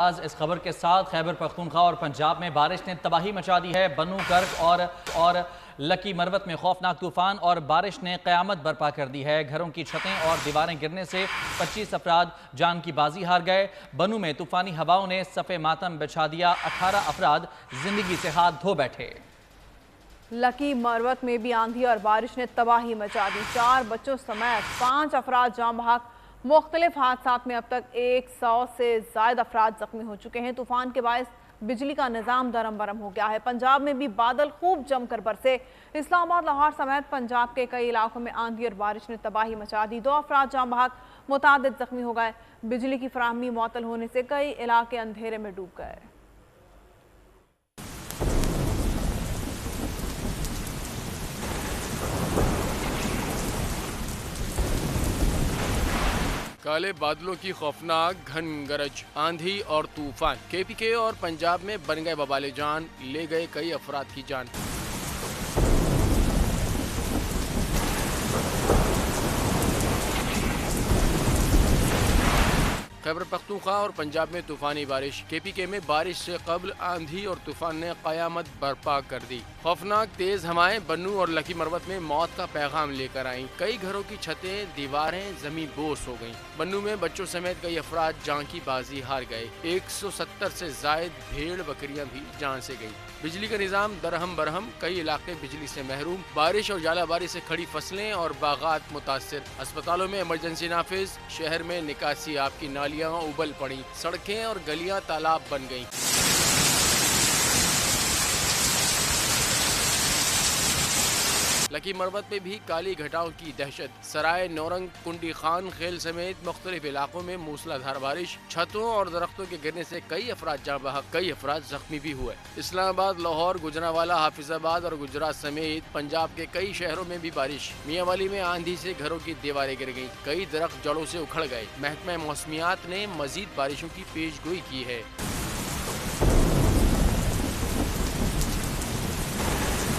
आज इस खबर के साथ खैबर पख्तूनख्वा और पंजाब में बारिश ने तबाही मचा दी है। बनू, कर्क और लकी मरवत में खौफनाक तूफान और बारिश ने क़यामत बर्पा कर दी है। घरों की छतें और दीवारें गिरने से 25 अफराद जान की बाजी हार गए। बनू में तूफानी हवाओं ने सफ़े मातम बिछा दिया। 18 अफराद जिंदगी से हाथ धो बैठे। लकी मरवत में भी आंधी और बारिश ने तबाही मचा दी। 4 बच्चों समेत 5 अफराद जाम बहक। मुख्तलिफ हादसात में अब तक 100 से ज्यादा अफराद जख्मी हो चुके हैं। तूफान के बायस बिजली का निज़ाम दरम बरम हो गया है। पंजाब में भी बादल खूब जमकर बरसे। इस्लामाबाद, लाहौर समेत पंजाब के कई इलाकों में आंधी और बारिश ने तबाही मचा दी। 2 अफराद जाम बहक, मुतादिद जख्मी हो गए। बिजली की फराहमी मुअत्तल होने से कई इलाके अंधेरे में डूब गए। काले बादलों की खौफनाक घन गरज, आंधी और तूफान KPK और पंजाब में बन गए बवाले जान, ले गए कई अफराद की जान। खैबर पख्तूनख्वा और पंजाब में तूफानी बारिश। KPK में बारिश से कबल आंधी और तूफान ने क़यामत बर्पा कर दी। खौफनाक तेज हवाएं बनू और लकी मरवत में मौत का पैगाम लेकर आईं। कई घरों की छतें, दीवारें जमीन बोस हो गईं। बनू में बच्चों समेत कई अफराद जान की बाजी हार गए। 170 से जायद भेड़ बकरियां भी जान से गई। बिजली का निज़ाम दरहम बरहम, कई इलाके बिजली से महरूम। बारिश और जालाबारी से खड़ी फसलें और बागात मुतासिर। अस्पतालों में इमरजेंसी नाफिज। शहर में निकासी आपकी नालियाँ उबल पड़ी। सड़कें और गलियां तालाब बन गईं। लकी मरवत में भी काली घटाओं की दहशत। सराय नौरंग, कुंडी खान खेल समेत मुख्तलिफ इलाकों में मूसलाधार बारिश। छतों और दरख्तों के गिरने से कई अफराद जाँ बहक, कई अफराद जख्मी भी हुए। इस्लामाबाद, लाहौर, गुजरांवाला, हाफिजाबाद और गुजरात समेत पंजाब के कई शहरों में भी बारिश। मियांवाली में आंधी से घरों की दीवारें गिर गईं। कई दरख्त जड़ों से उखड़ गए। महकमा मौसमियात ने मजीद बारिशों की पेशगोई की है।